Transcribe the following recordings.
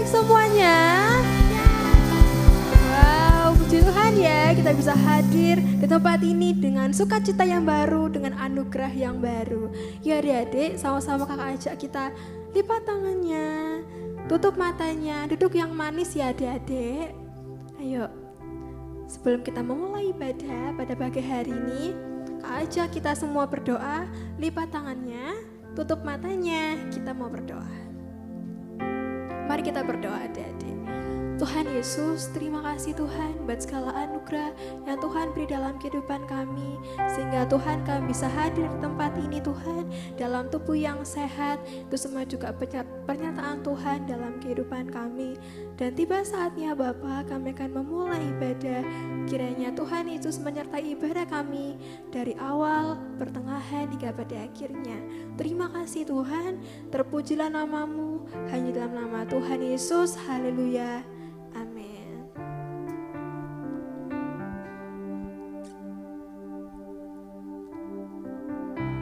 baik semuanya? Wow, puji Tuhan ya, kita bisa hadir di tempat ini dengan sukacita yang baru, dengan anugerah yang baru. Ya adik-adik, sama-sama kakak ajak kita lipat tangannya, tutup matanya, duduk yang manis ya adik-adik. Ayo, sebelum kita memulai ibadah pada pagi hari ini, kak ajak kita semua berdoa, lipat tangannya, tutup matanya, kita mau berdoa. Mari kita berdoa adik-adik. Tuhan Yesus, terima kasih Tuhan buat segala anugerah yang Tuhan beri dalam kehidupan kami, sehingga Tuhan kami bisa hadir di tempat ini Tuhan, dalam tubuh yang sehat. Itu semua juga pernyataan Tuhan dalam kehidupan kami. Dan tiba saatnya Bapa, kami akan memulai ibadah. Kiranya Tuhan Yesus menyertai ibadah kami dari awal, pertengahan hingga pada akhirnya. Terima kasih Tuhan, terpujilah nama-Mu, hanya dalam nama Tuhan Yesus. Haleluya. Amin.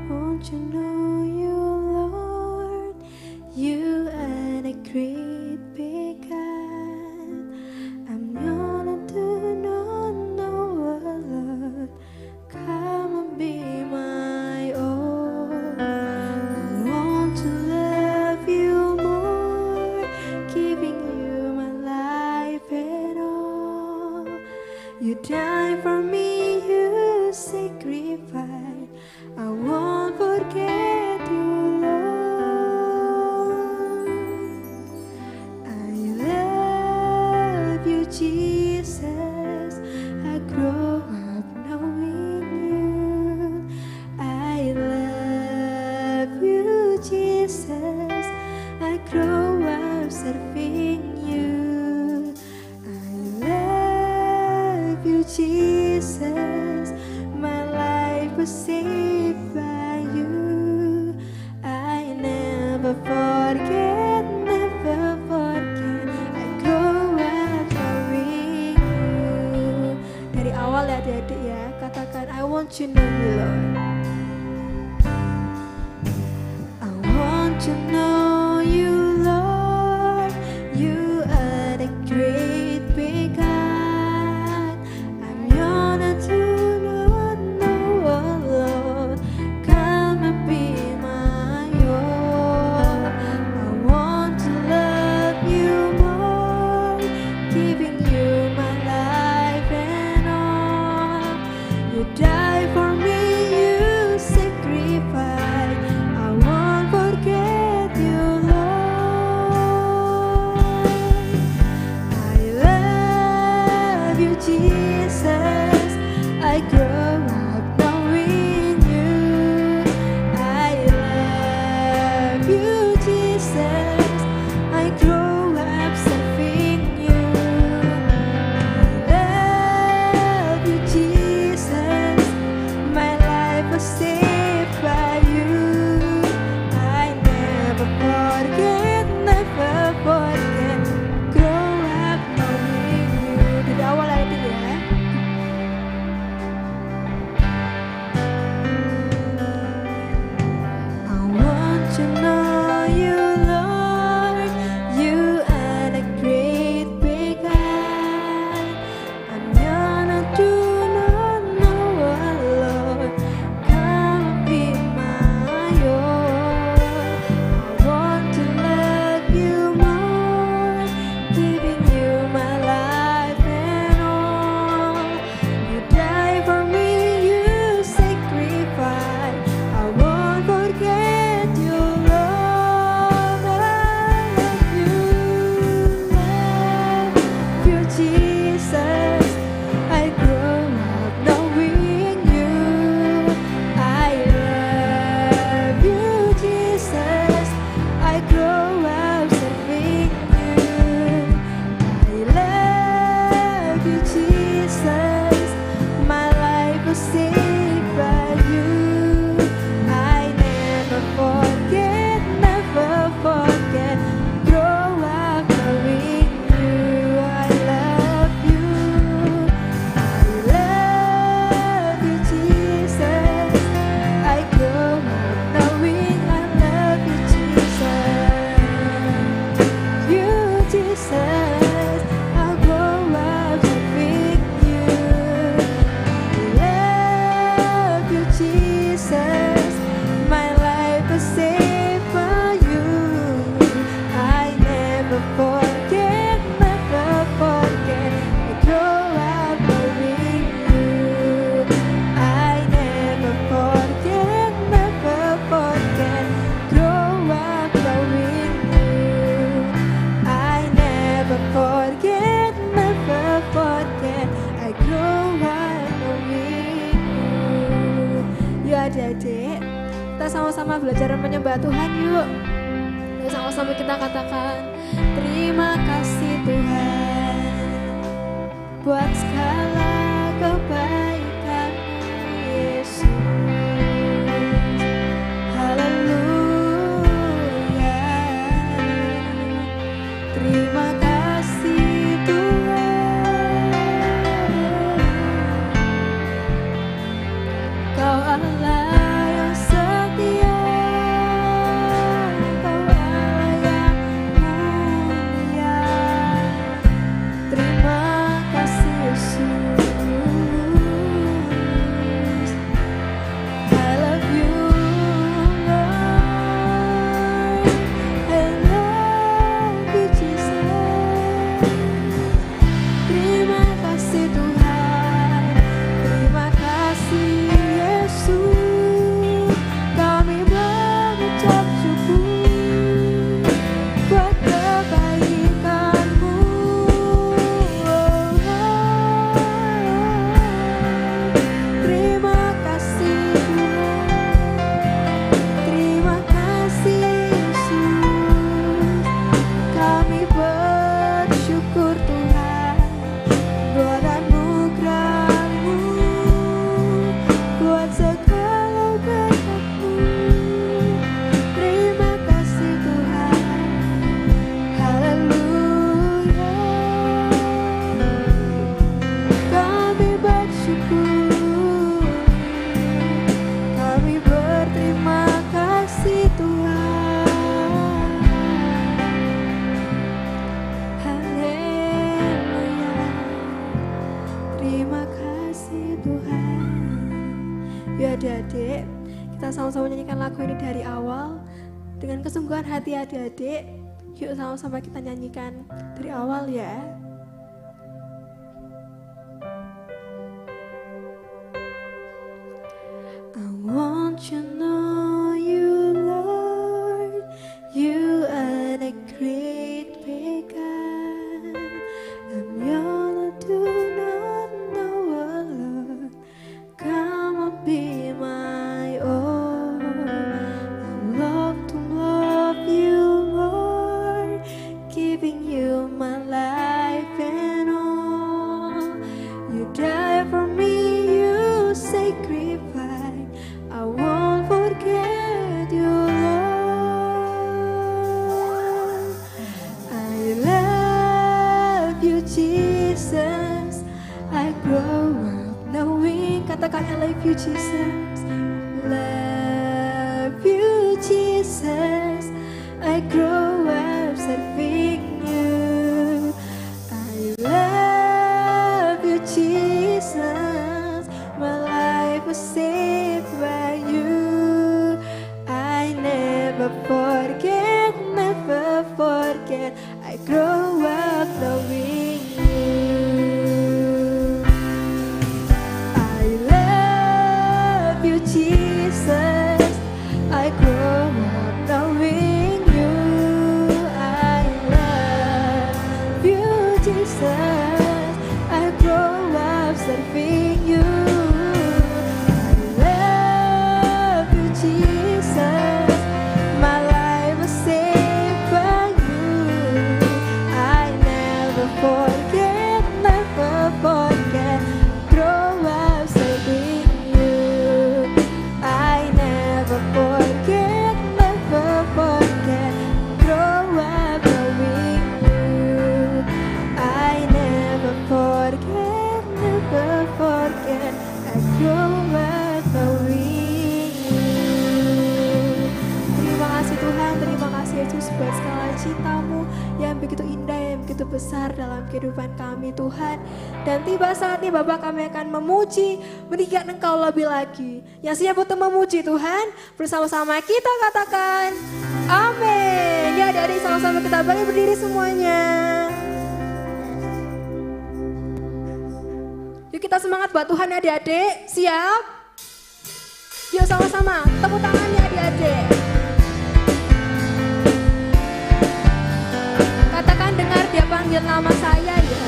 Won't you know you Lord, you are the great big God. I'm yearning to know Lord, come and be my own. I want to love you more, giving you my life and all. You died for me, you sacrificed. I won't forget you, Lord. I love you, Jesus. I grow up knowing you. I love you, Jesus. I grow up serving you. I love you, Jesus. My life was saved by you. I never forget, never forget. I grow up knowing you. Dari awal ya adik-adik ya, katakan I want to know you Lord. I want to know you Lord. You are the great big God. I'm yearning to know Lord. Come and be my own. I want to love you more, giving you my life and all. You died for me, you sacrificed. I won't forget you, Lord. I love you, Jesus. I grow up knowing you. I love you, Jesus. I grow up serving you. I love you, Jesus. My life was saved by you. I never forget, never forget. Grow up knowing you. Dari awal aja ya. I want to know you, Lord. You are the great big God. I'm yearning to know Lord. Come and be my own. I want to love you more, giving you my life and all. You died for me, you sacrificed. I won't forget you, Lord. I love you, Jesus. I grow up knowing you. I love you, Jesus. I grow up serving you. I love you, Jesus. My life was saved by you. I never forget, never forget. Grow up knowing you. I love you. I love you, Jesus. I grow up knowing I love you, Jesus. You, Jesus. adik-adik, kita sama-sama belajar menyembah Tuhan yuk. Yuk sama-sama kita katakan, terima kasih Tuhan buat segala kebaikan-Mu Yesus. Haleluya. Terima kasih Tuhan, Kau Allah yang setia, Kau Allah yang mulia. Terima kasih Yesus. I love you Lord, I love you Jesus. Terima kasih Tuhan, terima kasih Yesus. Kami mengucap syukur buat kebaikan-Mu. Terima kasih Tuhan, terima kasih Yesus. Kami bersyukur Tuhan buat anugerah-Mu, buat segala berkat-Mu. Terima kasih Tuhan, haleluya. Kami bersyukur, kami berterima kasih Tuhan, haleluya. Terima kasih Tuhan. Ya adik-adik, kita sama-sama nyanyikan lagu ini dari awal dengan kesungguhan hati adik-adik. Yuk sama-sama kita nyanyikan dari awal ya. I want you to know you, Lord. You are the great big God. I'm yours, I do not know, oh Lord. Come and be my own. I love to love you, Lord, giving you my life and all. You died for me, you sacrificed. I won't forget you, Lord. I love you, Jesus. I grow up knowing. Katakan I love you, Jesus. Love you, Jesus. I grow up serving you. I love you, Jesus. My life was saved by you. I never forget, never forget. I grow up knowing you. I love you, Jesus. I grow up knowing you. I love you, Jesus. I grow up serving you. I love you, Jesus. My life was saved by you. I never forget, never forget. Grow up serving you. I never forget, never forget. Grow up knowing you. I never forget, never forget. I grow up knowing you. Terima kasih Tuhan, terima kasih Yesus buat segala cinta-Mu yang begitu indah, yang begitu besar dalam kehidupan kami Tuhan. Dan tiba saatnya Bapa kami akan memuji, meninggikan Engkau lebih lagi. Yang siap untuk memuji Tuhan, bersama-sama kita katakan amin. Ya adik-adik, sama-sama kita bangkit berdiri semuanya. Yuk kita semangat buat Tuhan ya adik-adik. Siap? Yuk sama-sama, tepuk tangannya adik-adik. Katakan dengar dia panggil nama saya ya.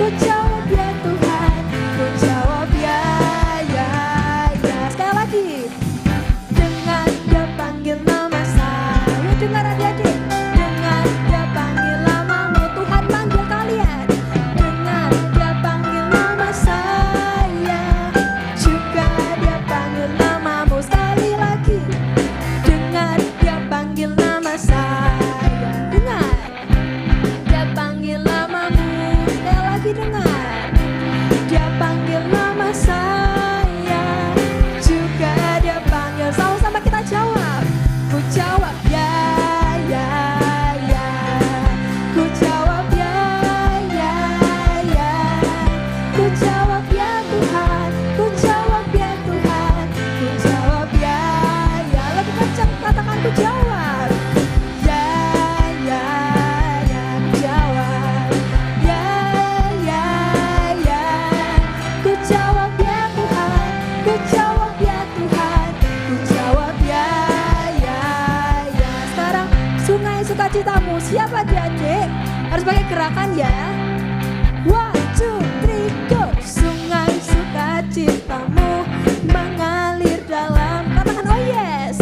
ku jawab ya Tuhan, ku jawab ya, ya, ya. Sekali lagi, dengan dia panggil nama saya, dengar adik-adik, dengan dia panggil namamu, Tuhan panggil kalian, dengan dia panggil nama saya, juga dia panggil namamu. Sekali lagi, dengan dia panggil nama saya, dengar dia panggil namamu. Sekali lagi, dengar dia panggil nama saya, juga dia panggil. Sama-sama kita jawab, ku jawab ya, ya, ya, ku jawab ya, ya, ya, ku jawab ya Tuhan, ku jawab ya Tuhan, ku jawab ya, ya. Lebih kencang katakan ku jawab ya, ya, ya, ku jawab ya, ya, ya, ku jawab ya Tuhan, ku jawab ya Tuhan, ku jawab ya, ya, ya. Sekarang sungai sukacitamu, siapa adik-adik? Harus pakai gerakan ya. 1, 2, 3, go. Sungai sukacitamu mengalir dalam, katakan oh yes.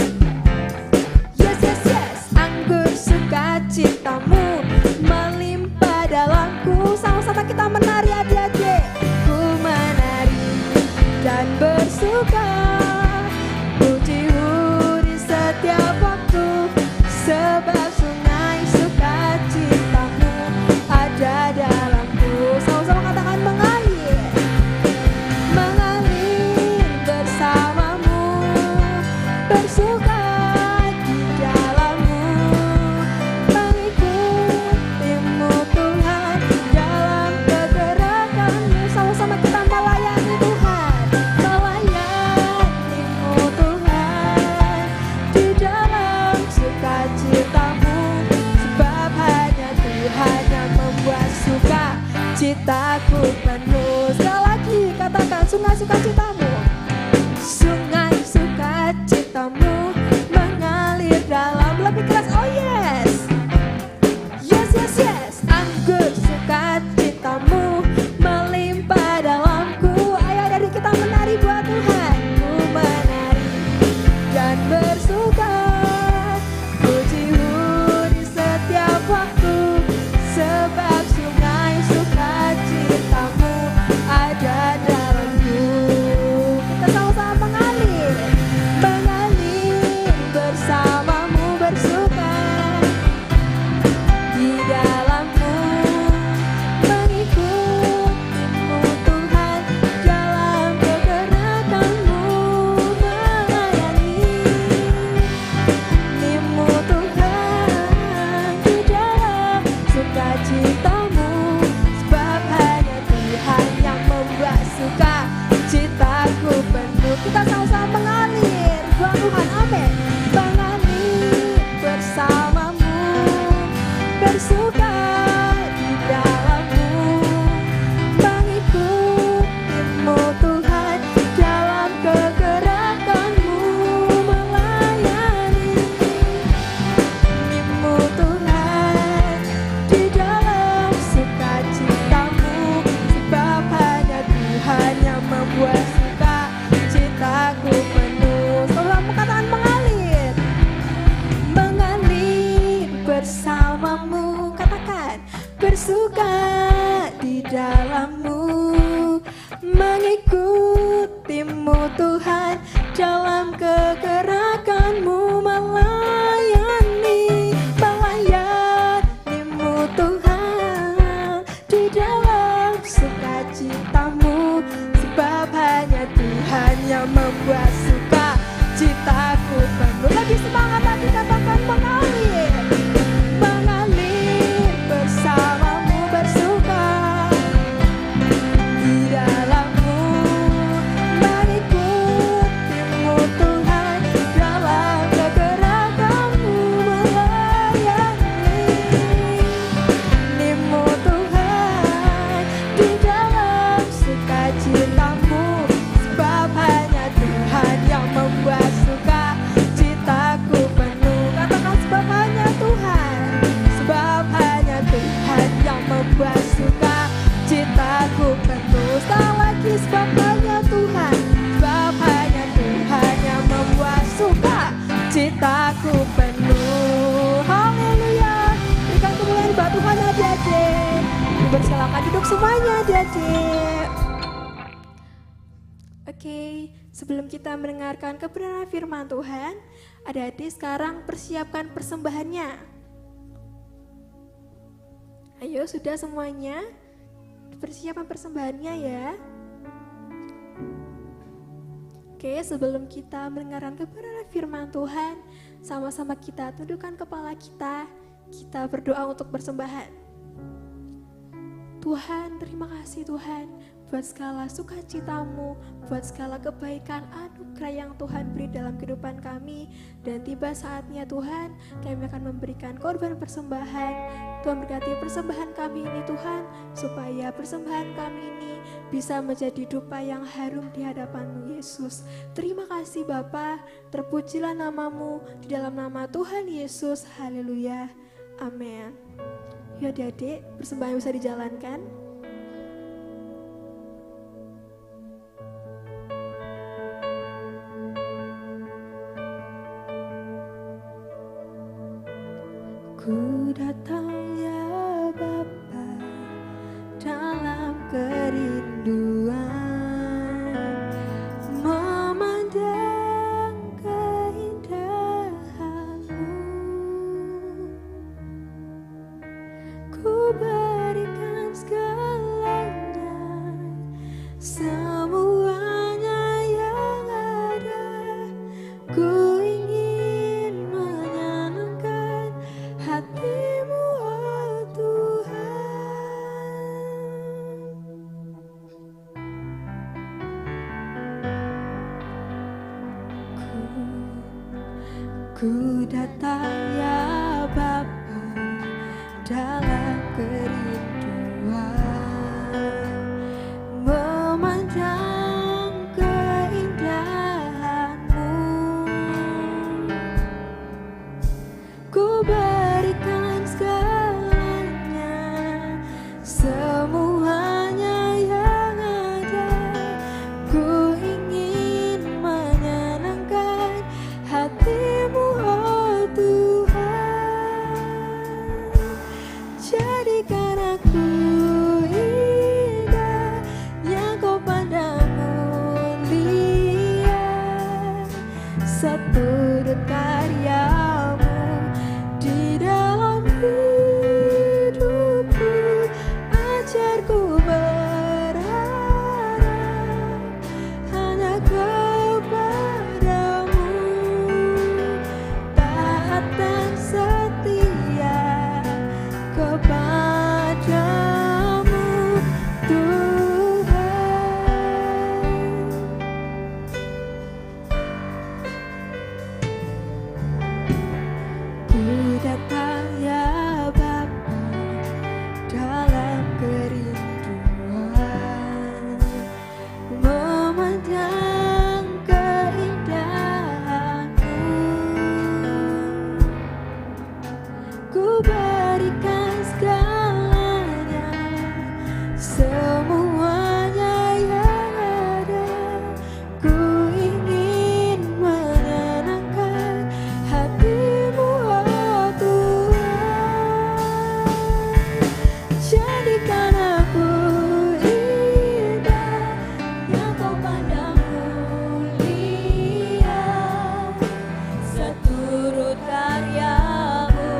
Yes, yes, yes. Anggur sukacitamu melimpah dalamku. Sama-sama kita menari adik-adik. Ku menari dan bersuka, pujimu di setiap waktu, sebab sungai sukacitamu ada dalamku. Sama-sama katakan mengalir, mengalir bersamamu, bersuka di dalammu, mengikutimu Tuhan dalam kegerakanmu. Sama-sama kita melayani Tuhan, melayanimu Tuhan di dalam sukacitamu, sebab hanya Tuhan yang membuat sukacitaku penuh. Sekali lagi katakan sungai sukacitamu, sungai sukacitamu mengalir dalam, lebih keras oh yes. Yes, yes, yes. Anggur sukacitamu melimpah dalamku. Ayo dari kita menari buat Tuhan. Ku menari dan bersuka, pujimu di setiap waktu, sebab sungai sukacitamu ada dalamku. Kita sama-sama mengalir, mengalir bersamamu, bersuka di dalammu, mengikutimu Tuhan dalam kegerakanmu, melayanimu Tuhan di dalam sukacitamu, sebab hanya Tuhan yang membuat sukacitaku penuh. Kita sama-sama mengalir buat Tuhan, amin. Mengalir bersamamu, bersuka di dalammu, mengikutimu Tuhan dalam kegerakanmu, melayanimu Tuhan di dalam sukacitamu, sebab hanya Tuhan yang membuat sukacitaku penuh. Selalu katakan mengalir, mengalir bersamamu, katakan bersuka di dalammu, mengikutimu Tuhan dalam kegerakanmu, melayanimu Tuhan di dalam sukacitamu, sebab hanya Tuhan yang membuat sukacitaku penuh. Lebih semangat lagi katakan mengalir, mengalir bersamamu, bersuka di dalammu, mengikutimu Tuhan dalam kegerakanmu, melayanimu Tuhan di dalam sukacitamu, sebab hanya Tuhan siap semuanya adik-adik. Oke, sebelum kita mendengarkan kebenaran firman Tuhan, adik-adik sekarang persiapkan persembahannya. Ayo, sudah semuanya? Persiapan persembahannya ya. Oke, sebelum kita mendengarkan kebenaran firman Tuhan, sama-sama kita tundukkan kepala kita berdoa untuk persembahan. Tuhan, terima kasih Tuhan buat segala sukacitamu, buat segala kebaikan anugerah yang Tuhan beri dalam kehidupan kami. Dan tiba saatnya Tuhan, kami akan memberikan korban persembahan. Tuhan berkati persembahan kami ini Tuhan, supaya persembahan kami ini bisa menjadi dupa yang harum di hadapan-Mu Yesus. Terima kasih Bapa, terpujilah namamu di dalam nama Tuhan Yesus. Haleluya. Amin. Ya adik, persembahan bisa dijalankan. Ku datang ya Bapa dalam kerinduan, memandang keindahan-Mu. Ku berikan segalanya, semuanya yang ada. Ku ingin menyenangkan hati-Mu, oh Tuhan. Ku datang ya Bapa dalam kerinduan, memandang keindahan-Mu. Ku berikan segalanya, semuanya yang ada. Ku ingin menyenangkan hati-Mu, oh Tuhan. Jadikan aku indah yang Kau pandang mulia, seturut karya-Mu di dalam hidupku. Ajarku berharap hanya kepada-Mu, taat dan setia kepada-Mu Tuhan. Ku datang ya Bapa dalam kerinduan, memandang keindahan-Mu. Ku berikan segalanya, semuanya yang ada. Ku ingin menyenangkan hati-Mu, oh Tuhan. Jadikan aku indah yang Kau pandang mulia, seturut karya-Mu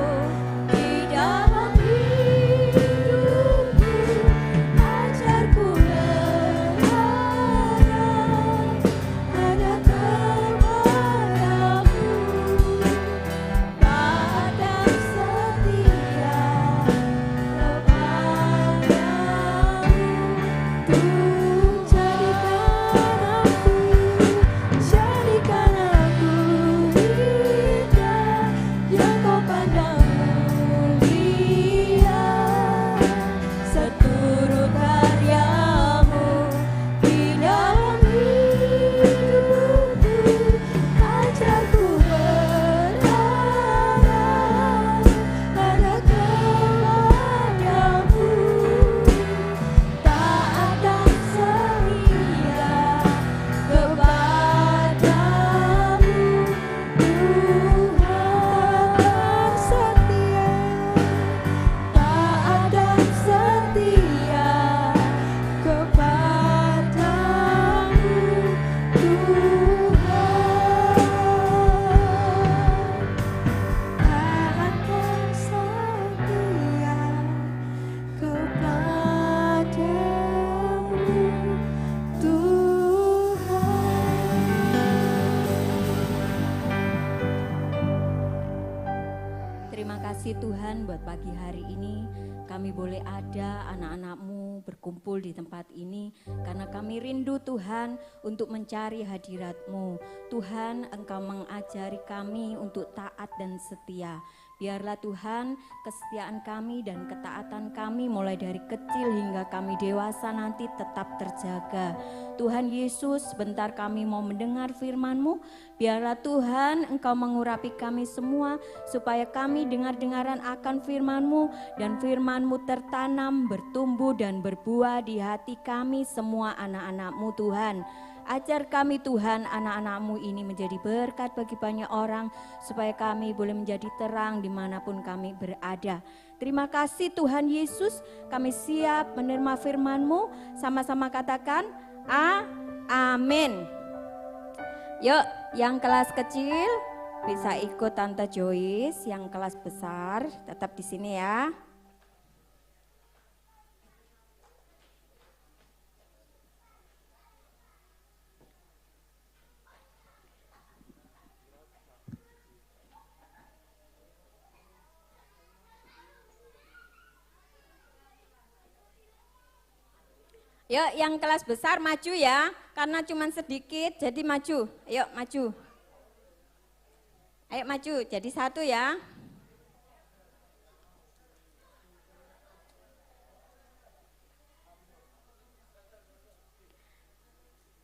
di dalam hidupku. pagi hari ini kami boleh ada anak-anak-Mu berkumpul di tempat ini karena kami rindu Tuhan untuk mencari hadirat-Mu. Tuhan, Engkau mengajari kami untuk taat dan setia. Biarlah Tuhan kesetiaan kami dan ketaatan kami mulai dari kecil hingga kami dewasa nanti tetap terjaga. Tuhan Yesus, sebentar kami mau mendengar firman-Mu. Biarlah Tuhan Engkau mengurapi kami semua supaya kami dengar-dengaran akan firman-Mu dan firman-Mu tertanam, bertumbuh dan berbuah di hati kami semua anak-anak-Mu Tuhan. Ajar kami Tuhan anak-anak-Mu ini menjadi berkat bagi banyak orang supaya kami boleh menjadi terang dimanapun kami berada. Terima kasih Tuhan Yesus, kami siap menerima firman-Mu. Sama-sama katakan amin. Yuk, yang kelas kecil bisa ikut Tante Joyce, yang kelas besar tetap di sini ya. Yuk, yang kelas besar maju ya, karena cuma sedikit jadi maju. Yuk maju. Ayo maju, jadi satu ya.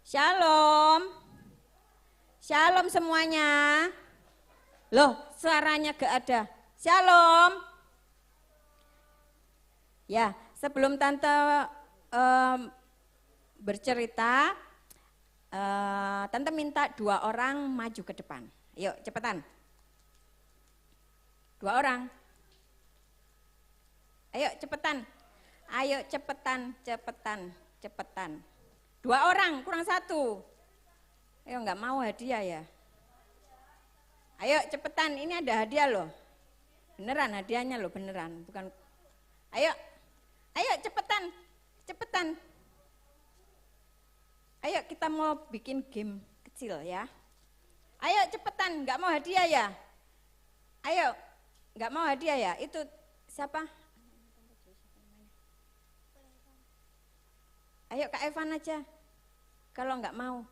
Shalom. Shalom semuanya. Loh, suaranya gak ada. Shalom. Ya, sebelum Tante bercerita, Tante minta 2 orang maju ke depan. Yuk cepetan. 2 orang. Ayo cepetan. Ayo cepetan, cepetan, cepetan. 2 orang, kurang 1. Ayo nggak mau hadiah ya. Ayo cepetan, ini ada hadiah loh. Beneran hadiahnya loh, beneran. Bukan. Ayo, ayo cepetan, cepetan. Ayo kita mau bikin game kecil ya. Ayo cepetan, nggak mau hadiah ya. Ayo, nggak mau hadiah ya. Itu siapa? Ayo Kak Evan aja. Kalau nggak mau.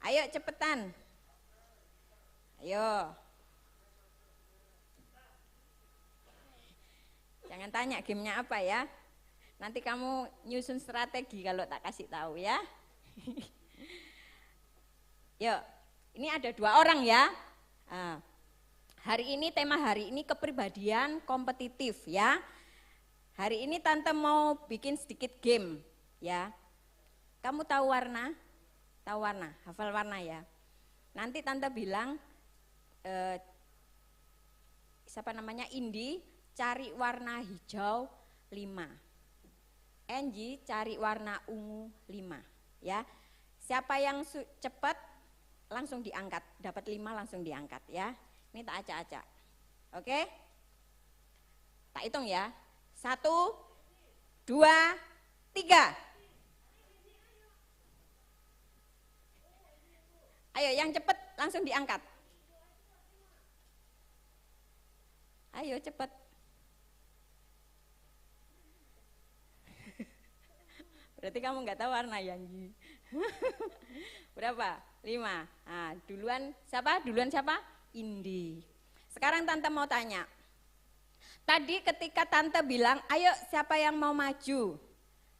Ayo cepetan. Ayo. Jangan tanya gamenya apa ya. Nanti kamu nyusun strategi kalau tak kasih tahu ya. Yuk, ini ada 2 orang ya. Hari ini tema hari ini kepribadian kompetitif ya. Hari ini Tante mau bikin sedikit game ya. Kamu tahu warna? Tahu warna, hafal warna ya. Nanti Tante bilang, siapa namanya Indi, cari warna hijau 5. Angie cari warna ungu 5 ya. Siapa yang cepat langsung diangkat, dapat 5 langsung diangkat ya. Ini tak acak-acak. Oke? Tak hitung ya. 1, 2, 3. Ayo yang cepat langsung diangkat. Ayo cepat. Berarti kamu nggak tahu warna ya, Anji. Berapa? 5. Nah, duluan siapa? Duluan siapa? Indi. Sekarang Tante mau tanya. Tadi ketika Tante bilang, ayo siapa yang mau maju?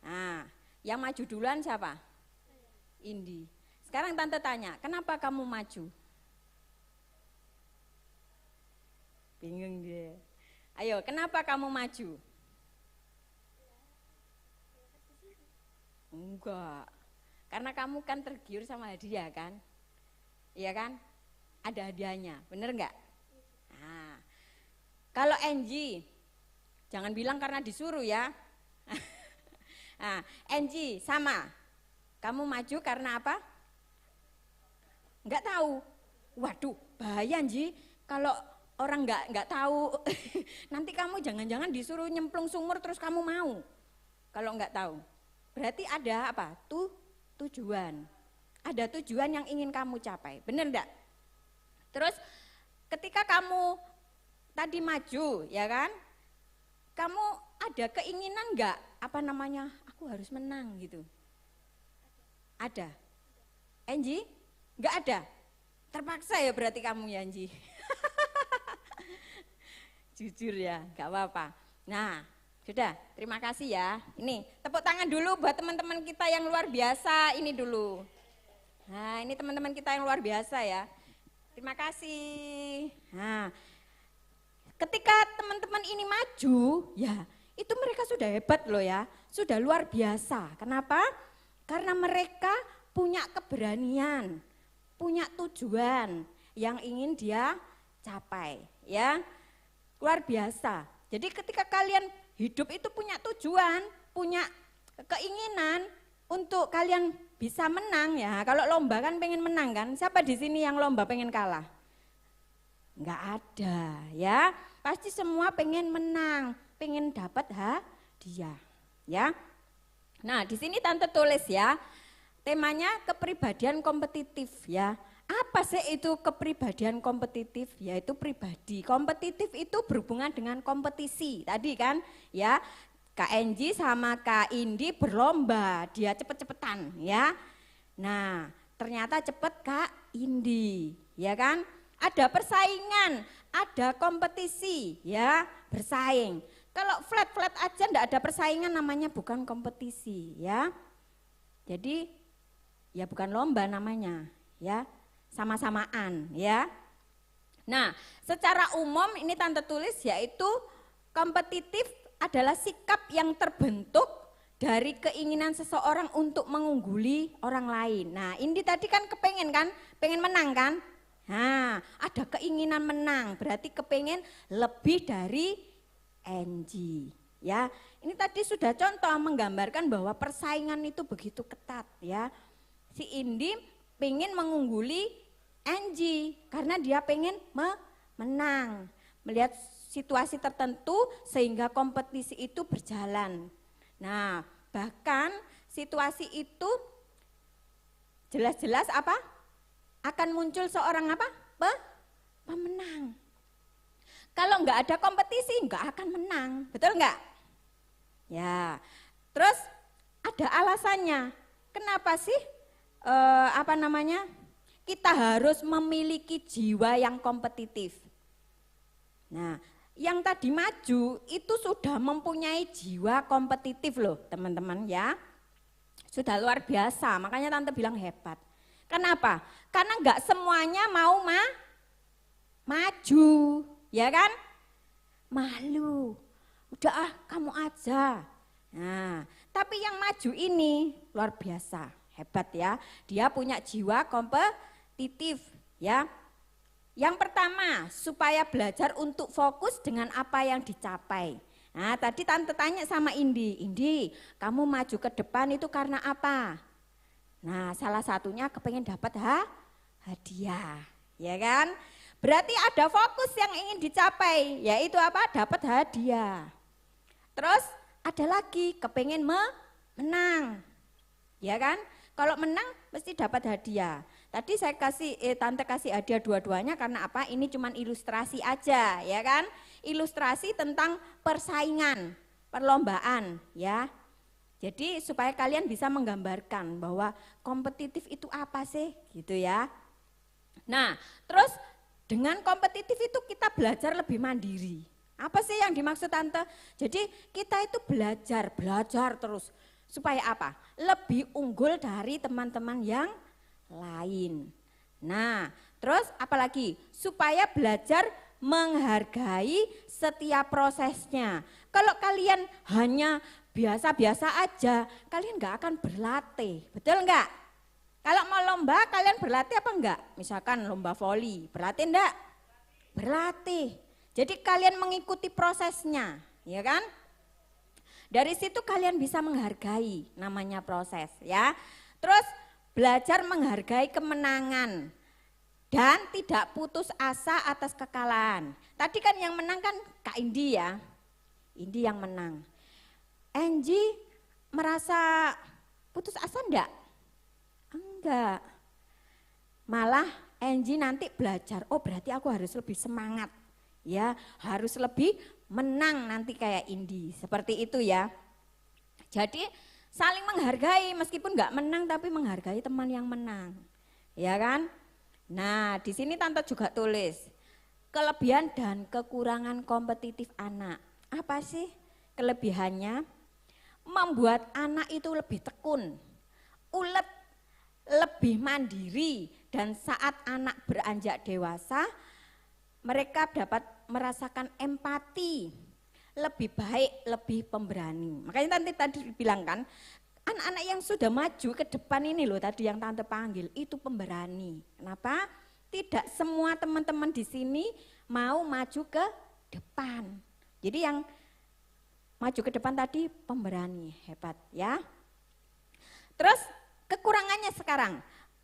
Nah, yang maju duluan siapa? Indi. Sekarang Tante tanya, kenapa kamu maju? Bingung dia. Ayo, kenapa kamu maju? Enggak, karena kamu kan tergiur sama hadiah kan? Iya kan? Ada hadiahnya, bener enggak? Nah, kalau Angie, jangan bilang karena disuruh ya. Nah, Angie sama, kamu maju karena apa? Enggak tahu. Waduh, bahaya Angie, kalau orang enggak tahu, nanti kamu jangan-jangan disuruh nyemplung sumur terus kamu mau. Kalau enggak tahu. Berarti ada apa? Tujuan. Ada tujuan yang ingin kamu capai, benar enggak? Terus ketika kamu tadi maju, ya kan? Kamu ada keinginan enggak, aku harus menang gitu? Ada? Angie? Enggak ada? Terpaksa ya berarti kamu ya Angie? Jujur ya, enggak apa-apa. Nah, sudah, terima kasih ya. Ini, tepuk tangan dulu buat teman-teman kita yang luar biasa ini dulu. Nah, ini teman-teman kita yang luar biasa ya. Terima kasih. Nah, ketika teman-teman ini maju, ya itu mereka sudah hebat loh ya. Sudah luar biasa. Kenapa? Karena mereka punya keberanian, punya tujuan yang ingin dia capai. Ya, luar biasa. Jadi ketika kalian hidup itu punya tujuan, punya keinginan untuk kalian bisa menang ya. Kalau lomba kan pengen menang kan? Siapa di sini yang lomba pengen kalah? Enggak ada ya. Pasti semua pengen menang, pengen dapat hadiah ya. Nah, di sini Tante tulis ya. Temanya kepribadian kompetitif ya. Apa sih itu kepribadian kompetitif? Yaitu pribadi. Kompetitif itu berhubungan dengan kompetisi. Tadi kan ya, Kak Enji sama Kak Indi berlomba, dia cepet-cepetan ya. Nah, ternyata cepet Kak Indi, ya kan? Ada persaingan, ada kompetisi ya, bersaing. Kalau flat-flat aja enggak ada persaingan namanya bukan kompetisi ya. Jadi ya bukan lomba namanya ya. Sama-samaan ya. Nah, secara umum ini Tante tulis yaitu kompetitif adalah sikap yang terbentuk dari keinginan seseorang untuk mengungguli orang lain. Nah, ini tadi kan kepengen kan, pengen menang kan? Nah, ada keinginan menang, berarti kepengen lebih dari Angie ya. Ini tadi sudah contoh menggambarkan bahwa persaingan itu begitu ketat ya. Si Indi pengen mengungguli Angie karena dia pengen menang, melihat situasi tertentu sehingga kompetisi itu berjalan. Nah, bahkan situasi itu jelas-jelas apa? Akan muncul seorang apa? Pemenang. Kalau enggak ada kompetisi enggak akan menang, betul enggak? Ya, terus ada alasannya. Kenapa sih? Kita harus memiliki jiwa yang kompetitif. Nah, yang tadi maju itu sudah mempunyai jiwa kompetitif loh teman-teman ya. Sudah luar biasa, makanya Tante bilang hebat. Kenapa? Karena enggak semuanya mau maju, ya kan? Malu, udah kamu aja. Nah, tapi yang maju ini luar biasa. Hebat ya, dia punya jiwa kompetitif ya. Yang pertama, supaya belajar untuk fokus dengan apa yang dicapai. Nah, tadi Tante tanya sama Indi, kamu maju ke depan itu karena apa? Nah, salah satunya kepengen dapat hadiah, ya kan? Berarti ada fokus yang ingin dicapai, yaitu apa? Dapat hadiah. Terus ada lagi kepengen menang, ya kan? Kalau menang mesti dapat hadiah. Tadi saya Tante kasih hadiah dua-duanya karena apa? Ini cuman ilustrasi aja, ya kan? Ilustrasi tentang persaingan, perlombaan, ya. Jadi supaya kalian bisa menggambarkan bahwa kompetitif itu apa sih, gitu ya. Nah, terus dengan kompetitif itu kita belajar lebih mandiri. Apa sih yang dimaksud Tante? Jadi kita itu belajar terus. Supaya apa? Lebih unggul dari teman-teman yang lain. Nah, terus apalagi? Supaya belajar menghargai setiap prosesnya. Kalau kalian hanya biasa-biasa aja, kalian gak akan berlatih, betul enggak? Kalau mau lomba, kalian berlatih apa enggak? Misalkan lomba voli, berlatih enggak? Berlatih. Jadi kalian mengikuti prosesnya, ya kan? Dari situ kalian bisa menghargai namanya proses ya. Terus belajar menghargai kemenangan dan tidak putus asa atas kekalahan. Tadi kan yang menang kan Kak Indi ya. Indi yang menang. Angie merasa putus asa enggak? Enggak. Malah Angie nanti belajar, oh berarti aku harus lebih semangat. Ya, harus lebih menang nanti kayak Indi. Seperti itu ya. Jadi saling menghargai meskipun nggak menang tapi menghargai teman yang menang. Ya kan? Nah, di sini Tante juga tulis kelebihan dan kekurangan kompetitif anak. Apa sih kelebihannya? Membuat anak itu lebih tekun, ulet, lebih mandiri, dan saat anak beranjak dewasa, mereka dapat merasakan empati, lebih baik, lebih pemberani. Makanya tadi dibilang kan, anak-anak yang sudah maju ke depan ini loh tadi yang Tante panggil, itu pemberani. Kenapa? Tidak semua teman-teman di sini mau maju ke depan. Jadi yang maju ke depan tadi pemberani, hebat ya. Terus kekurangannya sekarang,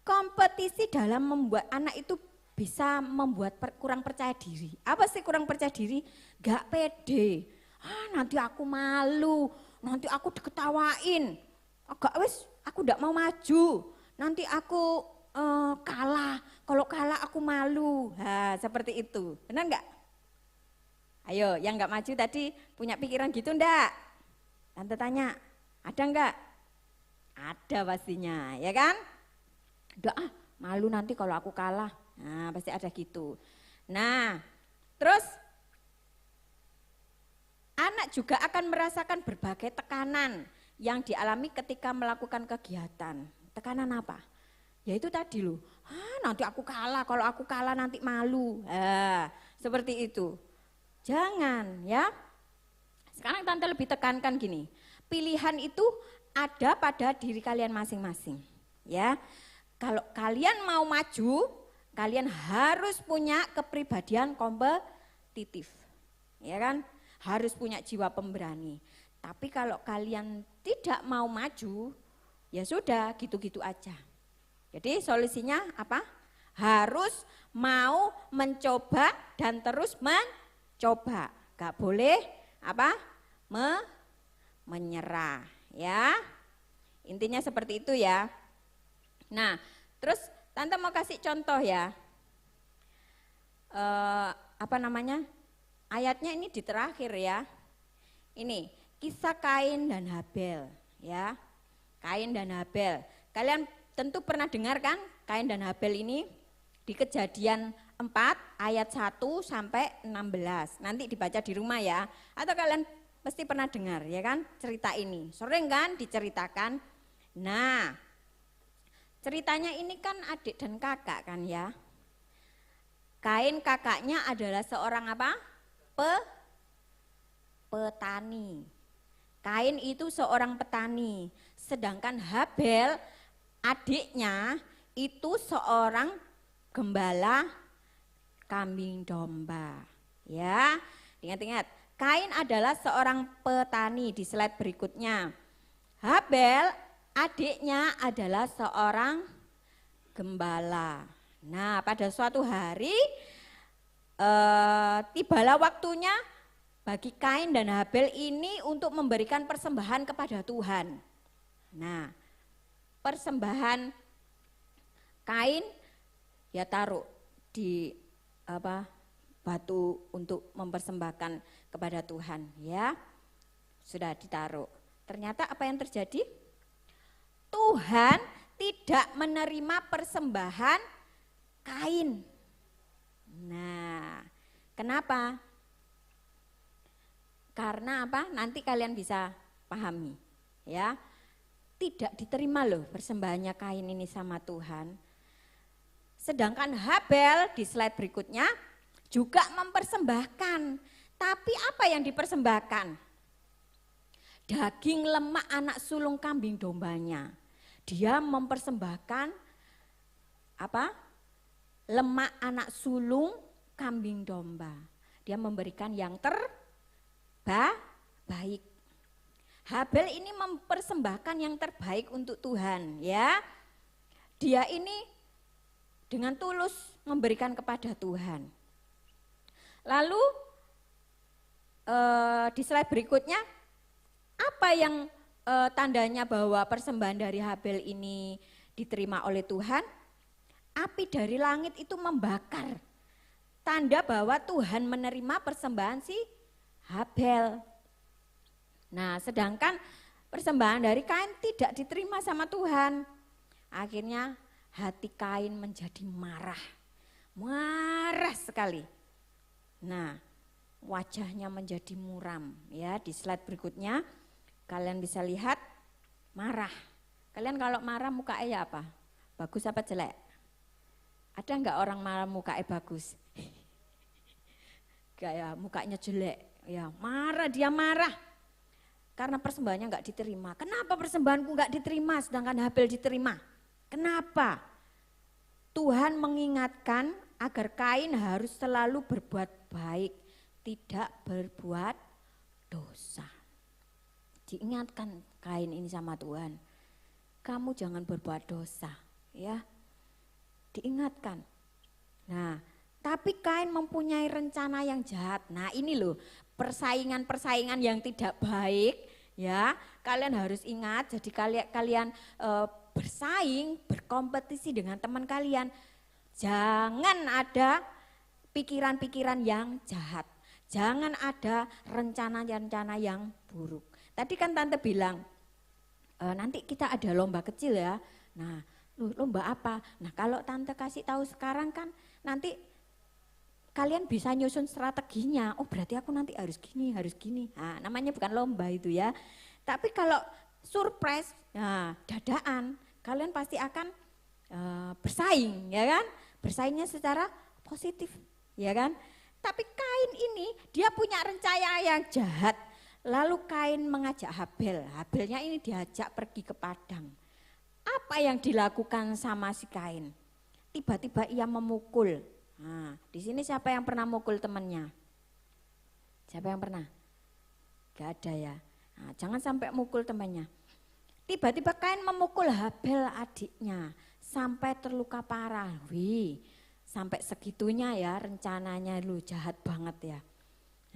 kompetisi dalam membuat anak itu bisa membuat kurang percaya diri. Apa sih kurang percaya diri? Gak pede. Nanti aku malu, nanti aku diketawain. Agak wis, aku gak mau maju. Nanti aku kalah. Kalau kalah aku malu. Seperti itu. Benar gak? Ayo, yang gak maju tadi punya pikiran gitu ndak? Tante tanya, ada enggak? Ada pastinya, ya kan? Udah malu nanti kalau aku kalah. Nah, pasti ada gitu. Nah, terus anak juga akan merasakan berbagai tekanan yang dialami ketika melakukan kegiatan. Tekanan apa? Ya itu tadi loh, nanti aku kalah, kalau aku kalah nanti malu. Seperti itu. Jangan ya. Sekarang Tante lebih tekankan gini, pilihan itu ada pada diri kalian masing-masing. Ya, kalau kalian mau maju, kalian harus punya kepribadian kompetitif, ya kan? Harus punya jiwa pemberani. Tapi kalau kalian tidak mau maju, ya sudah gitu-gitu aja. Jadi solusinya apa? Harus mau mencoba dan terus mencoba. Gak boleh apa? Menyerah, ya. Intinya seperti itu ya. Nah, terus Tante mau kasih contoh ya. Ayatnya ini di terakhir ya. Ini kisah Kain dan Habel ya. Kain dan Habel. Kalian tentu pernah dengar kan Kain dan Habel ini di Kejadian 4 ayat 1 sampai 16. Nanti dibaca di rumah ya. Atau kalian pasti pernah dengar ya kan cerita ini. Sering kan diceritakan. Nah, ceritanya ini kan adik dan kakak kan ya. Kain kakaknya adalah seorang apa? Petani. Kain itu seorang petani. Sedangkan Habel adiknya itu seorang gembala kambing domba. Ya, ingat-ingat. Kain adalah seorang petani di slide berikutnya. Habel adiknya adalah seorang gembala. Nah, pada suatu hari tibalah waktunya bagi Kain dan Habel ini untuk memberikan persembahan kepada Tuhan. Nah, persembahan Kain ya taruh di batu untuk mempersembahkan kepada Tuhan ya. Sudah ditaruh. Ternyata apa yang terjadi? Tuhan tidak menerima persembahan Kain. Nah, kenapa? Karena apa? Nanti kalian bisa pahami ya. Tidak diterima loh persembahannya Kain ini sama Tuhan. Sedangkan Habel di slide berikutnya juga mempersembahkan. Tapi apa yang dipersembahkan? Daging lemak anak sulung kambing dombanya. Dia mempersembahkan apa? Lemak anak sulung kambing domba. Dia memberikan yang terbaik. Habel ini mempersembahkan yang terbaik untuk Tuhan ya. Dia ini dengan tulus memberikan kepada Tuhan. Lalu di slide berikutnya apa yang tandanya bahwa persembahan dari Habel ini diterima oleh Tuhan? Api dari langit itu membakar tanda bahwa Tuhan menerima persembahan si Habel. Nah, sedangkan persembahan dari Kain tidak diterima sama Tuhan. Akhirnya hati Kain menjadi marah. Marah sekali. Nah, wajahnya menjadi muram. Ya, di slide berikutnya kalian bisa lihat marah. Kalian kalau marah mukanya apa? Bagus apa jelek? Ada enggak orang marah mukanya bagus? Kayak mukanya jelek. Ya, marah, dia marah. Karena persembahannya enggak diterima. Kenapa persembahanku enggak diterima sedangkan Habel diterima? Kenapa? Tuhan mengingatkan agar Kain harus selalu berbuat baik, tidak berbuat dosa. Diingatkan Kain ini sama Tuhan. Kamu jangan berbuat dosa, ya. Diingatkan. Nah, tapi Kain mempunyai rencana yang jahat. Nah, ini loh, persaingan-persaingan yang tidak baik, ya. Kalian harus ingat, jadi kalian bersaing, berkompetisi dengan teman kalian. Jangan ada pikiran-pikiran yang jahat. Jangan ada rencana-rencana yang buruk. Tadi kan Tante bilang, nanti kita ada lomba kecil ya. Nah, lomba apa? Nah, kalau Tante kasih tahu sekarang kan nanti kalian bisa nyusun strateginya. Oh, berarti aku nanti harus gini, harus gini. Nah, namanya bukan lomba itu ya. Tapi kalau surprise, nah, dadaan, kalian pasti akan bersaing, ya kan? Bersaingnya secara positif, ya kan? Tapi Kain ini dia punya rencana yang jahat. Lalu Kain mengajak Habel. Habelnya ini diajak pergi ke padang. Apa yang dilakukan sama si Kain? Tiba-tiba ia memukul. Nah, di sini siapa yang pernah mukul temannya? Siapa yang pernah? Gak ada ya. Nah, jangan sampai mukul temannya. Tiba-tiba Kain memukul Habel adiknya sampai terluka parah. Wih, sampai segitunya ya rencananya lu jahat banget ya.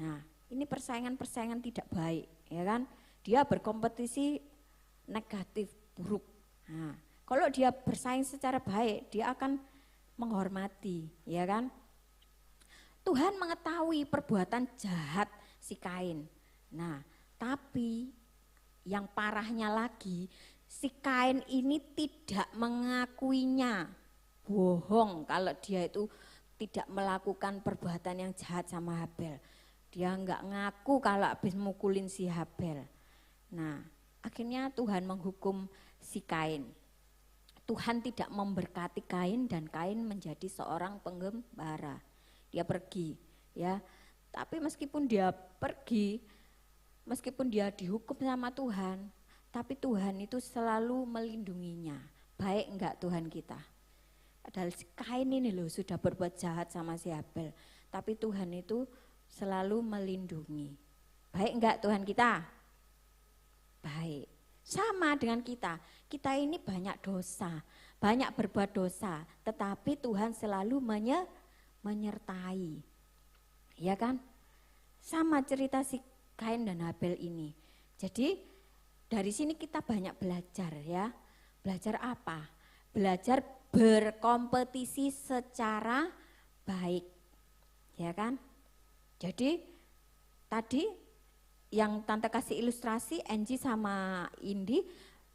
Nah, ini persaingan-persaingan tidak baik, ya kan? Dia berkompetisi negatif, buruk. Nah, kalau dia bersaing secara baik, dia akan menghormati, ya kan? Tuhan mengetahui perbuatan jahat si Kain. Nah, tapi yang parahnya lagi, si Kain ini tidak mengakuinya. Bohong kalau dia itu tidak melakukan perbuatan yang jahat sama Habel. Dia enggak ngaku kalau habis mukulin si Habel. Nah, akhirnya Tuhan menghukum si Kain. Tuhan tidak memberkati Kain dan Kain menjadi seorang penggembala. Dia pergi, ya. Tapi meskipun dia pergi, meskipun dia dihukum sama Tuhan, tapi Tuhan itu selalu melindunginya. Baik enggak Tuhan kita? Padahal si Kain ini loh sudah berbuat jahat sama si Habel. Tapi Tuhan itu selalu melindungi. Baik enggak Tuhan kita? Baik. Sama dengan kita. Kita ini banyak dosa, banyak berbuat dosa. Tetapi Tuhan selalu menyertai. Ya kan? Sama cerita si Kain dan Habel ini. Jadi dari sini kita banyak belajar ya. Belajar apa? Belajar berkompetisi secara baik. Ya kan? Jadi tadi yang Tante kasih ilustrasi Angie sama Indi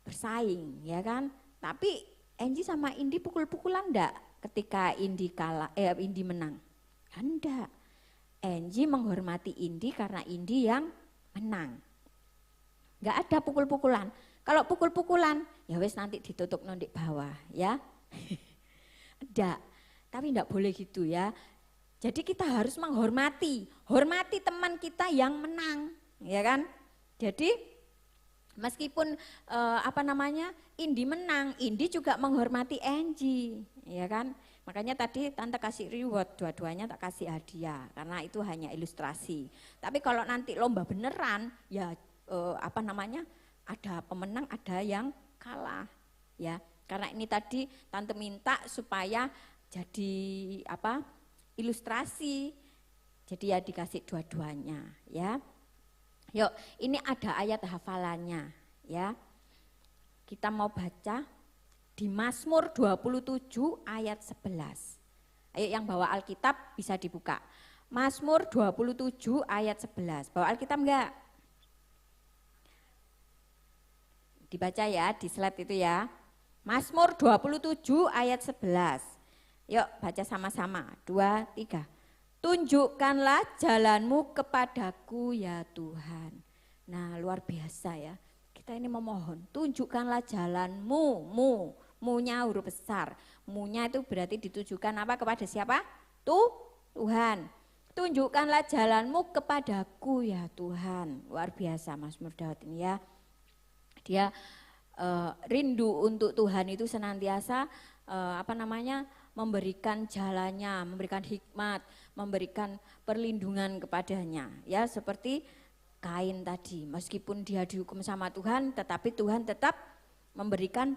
bersaing, ya kan? Tapi Angie sama Indi pukul-pukulan enggak ketika Indi Indi menang? Enggak. Angie menghormati Indi karena Indi yang menang. Enggak ada pukul-pukulan. Kalau pukul-pukulan ya wes nanti ditutup nondik bawah, ya. Enggak. Tapi enggak boleh gitu ya. Jadi kita harus menghormati, hormati teman kita yang menang, ya kan? Jadi meskipun Indi menang, Indi juga menghormati Angie, ya kan? Makanya tadi Tante kasih reward, dua-duanya tak kasih hadiah, karena itu hanya ilustrasi. Tapi kalau nanti lomba beneran, ya ada pemenang, ada yang kalah, ya. Karena ini tadi Tante minta supaya jadi ilustrasi, jadi ya dikasih dua-duanya ya. Yuk, ini ada ayat hafalannya ya. Kita mau baca di Mazmur 27 ayat 11. Ayo yang bawa Alkitab bisa dibuka. Mazmur 27 ayat 11. Bawa Alkitab enggak? Dibaca ya, di slide itu ya. Mazmur 27 ayat 11. Yuk baca sama-sama, 2, 3. Tunjukkanlah jalanmu kepadaku ya Tuhan. Nah luar biasa ya, kita ini memohon, tunjukkanlah jalanmu, mu-nya huruf besar. Mu-nya itu berarti ditujukan apa kepada siapa? Tuhan. Tunjukkanlah jalanmu kepadaku ya Tuhan. Luar biasa Mazmur Daud ini ya. Dia rindu untuk Tuhan itu senantiasa memberikan jalannya, memberikan hikmat, memberikan perlindungan kepadanya. Ya seperti Kain tadi, meskipun dia dihukum sama Tuhan, tetapi Tuhan tetap memberikan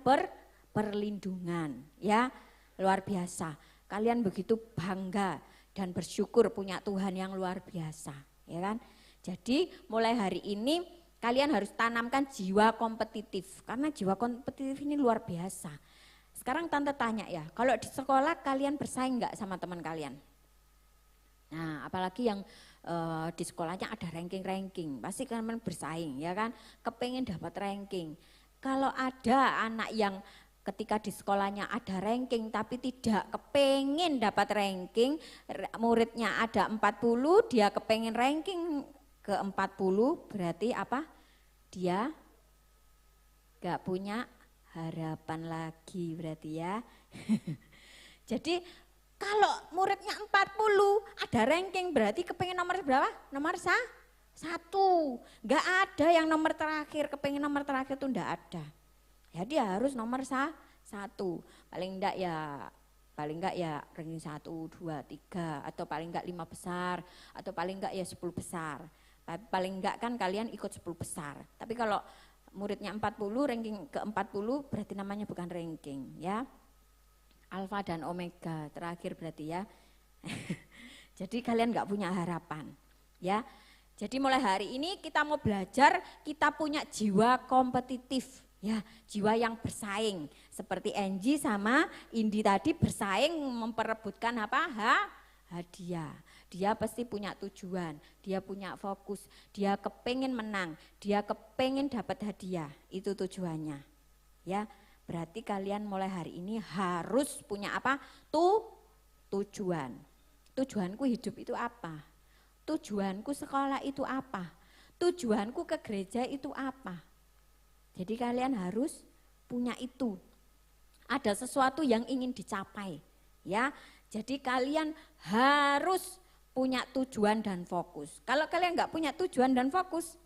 perlindungan. Ya luar biasa. Kalian begitu bangga dan bersyukur punya Tuhan yang luar biasa, ya kan? Jadi mulai hari ini kalian harus tanamkan jiwa kompetitif, karena jiwa kompetitif ini luar biasa. Sekarang tante tanya ya, kalau di sekolah kalian bersaing nggak sama teman kalian? Nah apalagi yang di sekolahnya ada ranking-ranking, pasti kalian bersaing ya kan, kepengen dapat ranking. Kalau ada anak yang ketika di sekolahnya ada ranking tapi tidak kepengen dapat ranking, muridnya ada 40, dia kepengen ranking ke 40, berarti apa? Dia gak punya harapan lagi berarti ya. Jadi kalau muridnya 40 ada ranking berarti kepengen nomor berapa? Nomor 1. Gak ada yang nomor terakhir, kepengen nomor terakhir itu enggak ada. Ya dia harus nomor 1. Paling enggak ya ranking 1, 2, 3 atau paling enggak 5 besar atau paling enggak ya 10 besar. Paling enggak kan kalian ikut 10 besar. Tapi kalau muridnya 40, ranking ke 40 berarti namanya bukan ranking ya. Alfa dan Omega terakhir berarti ya. Jadi kalian enggak punya harapan ya. Jadi mulai hari ini kita mau belajar, kita punya jiwa kompetitif ya, jiwa yang bersaing. Seperti Angie sama Indi tadi bersaing memperebutkan apa? Hadiah. Dia pasti punya tujuan, dia punya fokus, dia kepengen menang, dia kepengen dapat hadiah, itu tujuannya. Ya, berarti kalian mulai hari ini harus punya apa? Tujuan. Tujuanku hidup itu apa? Tujuanku sekolah itu apa? Tujuanku ke gereja itu apa? Jadi kalian harus punya itu. Ada sesuatu yang ingin dicapai, ya. Jadi kalian harus punya tujuan dan fokus. Kalau kalian nggak punya tujuan dan fokus,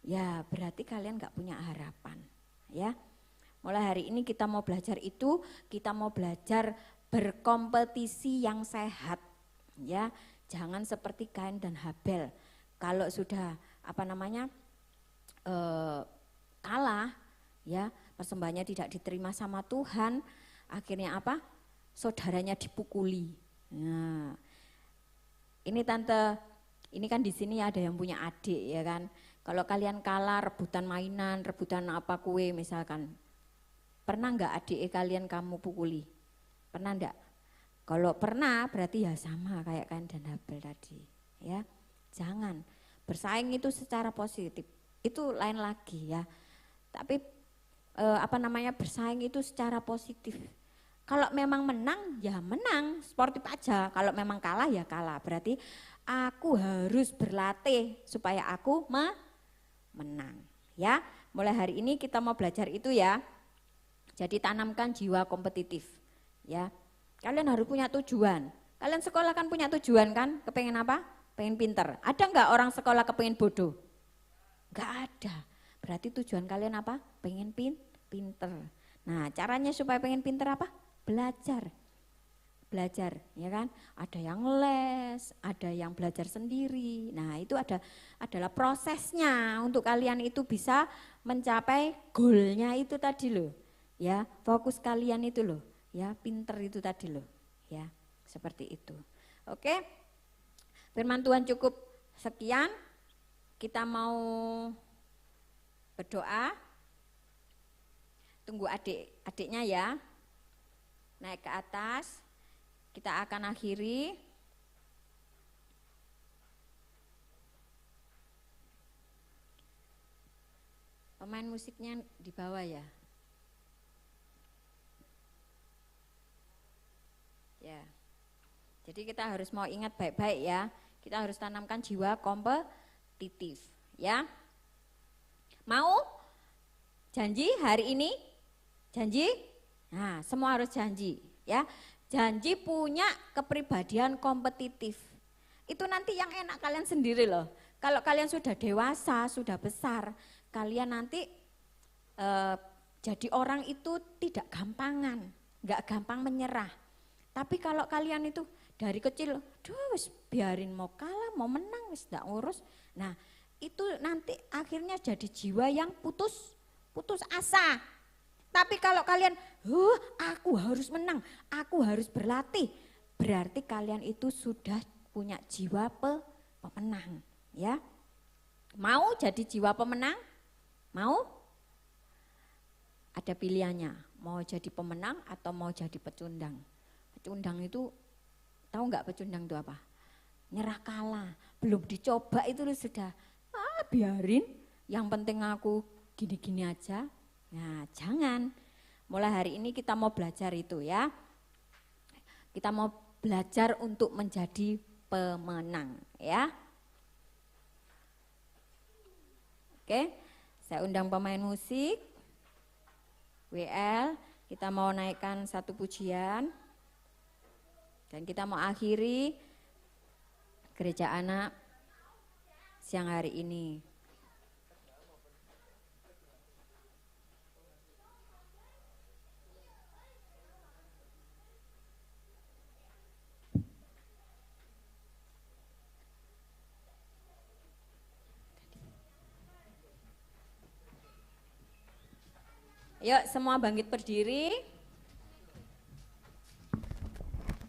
ya berarti kalian nggak punya harapan, ya. Mulai hari ini kita mau belajar itu, kita mau belajar berkompetisi yang sehat, ya. Jangan seperti Kain dan Habel. Kalau sudah kalah, ya persembahannya tidak diterima sama Tuhan, akhirnya apa? Saudaranya dipukuli. Nah, ini tante, ini kan di sini ada yang punya adik ya kan. Kalau kalian kalah rebutan mainan, rebutan apa kue misalkan, pernah nggak adik kalian kamu pukuli? Pernah enggak? Kalau pernah berarti ya sama kayak Kain dan Habel tadi, ya. Jangan bersaing itu secara positif, itu lain lagi ya. Tapi bersaing itu secara positif. Kalau memang menang ya menang, sportif aja. Kalau memang kalah ya kalah. Berarti aku harus berlatih supaya aku menang. Ya, mulai hari ini kita mau belajar itu ya. Jadi tanamkan jiwa kompetitif. Ya, kalian harus punya tujuan. Kalian sekolah kan punya tujuan kan? Kepengen apa? Pengen pinter. Ada nggak orang sekolah kepengen bodoh? Nggak ada. Berarti tujuan kalian apa? Pengen pinter. Nah, caranya supaya pengen pinter apa? Belajar, ya kan? Ada yang les, ada yang belajar sendiri. Nah, itu adalah prosesnya untuk kalian itu bisa mencapai goalnya itu tadi loh. Ya, fokus kalian itu loh. Ya, pinter itu tadi loh. Ya, seperti itu. Oke. Firman Tuhan cukup sekian. Kita mau berdoa. Tunggu adiknya ya. Naik ke atas. kita akan akhiri. Pemain musiknya di bawah ya. Ya. Jadi kita harus mau ingat baik-baik ya. Kita harus tanamkan jiwa kompetitif, ya. Mau? Janji hari ini? Janji? Nah, semua harus janji, ya. Janji punya kepribadian kompetitif. Itu nanti yang enak kalian sendiri loh. Kalau kalian sudah dewasa, sudah besar, kalian nanti jadi orang itu tidak gampangan, nggak gampang menyerah. Tapi kalau kalian itu dari kecil, wis biarin mau kalah, mau menang, wis nggak ngurus. Nah itu nanti akhirnya jadi jiwa yang putus asa. Tapi kalau kalian, aku harus menang, aku harus berlatih, berarti kalian itu sudah punya jiwa pemenang, ya. Mau jadi jiwa pemenang? Mau? Ada pilihannya, mau jadi pemenang atau mau jadi pecundang. Pecundang itu, tahu nggak pecundang itu apa? Nyerah kalah, belum dicoba itu sudah, biarin, yang penting aku gini-gini aja. Nah jangan, mulai hari ini kita mau belajar itu ya. Kita mau belajar untuk menjadi pemenang ya. Oke, saya undang pemain musik, WL, kita mau naikkan satu pujian. Dan kita mau akhiri gereja anak siang hari ini. Yuk semua bangkit berdiri.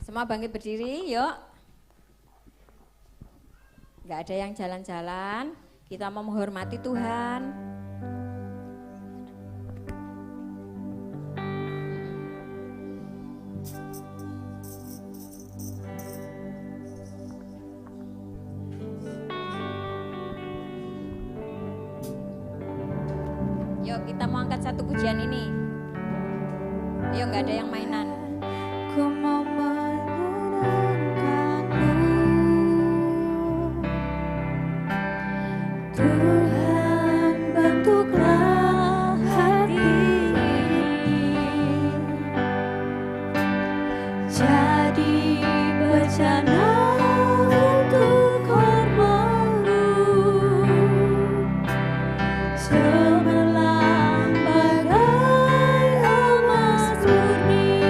Semua bangkit berdiri, yuk. Gak ada yang jalan-jalan, kita mau menghormati Tuhan. Yuk kita mau angkat satu pujian ini. Yuk gak ada yang mainan. Ku mau menyenangkanmu, Tuhan bentuklah hati ini jadi bencana untuk hormat-Mu, cemerlang bagai emas murni.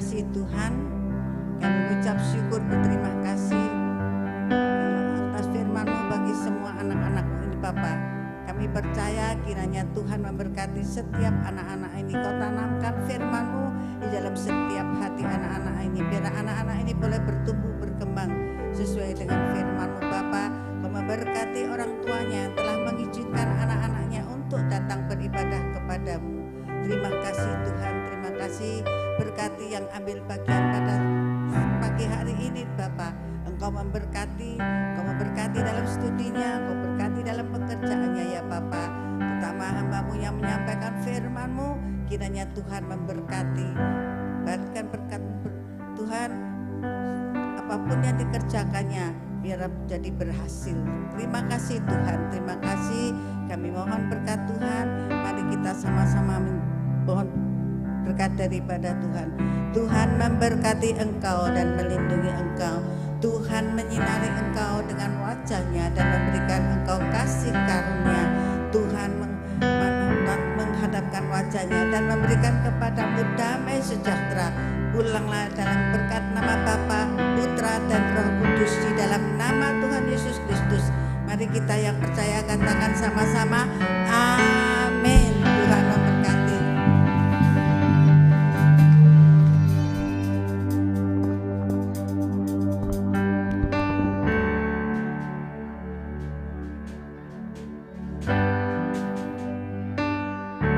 kasih Tuhan, kami ucap syukur berterima kasih atas firman-Mu bagi semua anak-anak-Mu ini Bapa. Kami percaya kiranya Tuhan memberkati setiap anak-anak ini. Kau tanamkan firman-Mu di dalam setiap hati anak-anak ini, biar anak-anak ini boleh bertumbuh berkembang sesuai dengan firman-Mu Bapa. Kau memberkati orang tuanya yang telah mengizinkan anak-anaknya untuk datang beribadah kepadamu. Terima kasih Tuhan, terima kasih. Berkati yang ambil bagian pada pagi hari ini Bapa. Engkau memberkati dalam studinya, Engkau berkati dalam pekerjaannya ya Bapa. Terutama hamba-Mu yang menyampaikan firman-Mu, kiranya Tuhan memberkati. Bahkan berkat Tuhan, apapun yang dikerjakannya biar jadi berhasil. Terima kasih Tuhan, terima kasih. Kami mohon berkat Tuhan. Mari kita sama-sama mohon berkat daripada Tuhan. Tuhan memberkati engkau dan melindungi engkau. Tuhan menyinari engkau dengan wajah-Nya dan memberikan engkau kasih karunia. Tuhan menghadapkan wajah-Nya dan memberikan kepadamu damai sejahtera. Ulanglah dalam berkat nama Bapa, Putra dan Roh Kudus, di dalam nama Tuhan Yesus Kristus. Mari kita yang percaya katakan sama-sama, amin.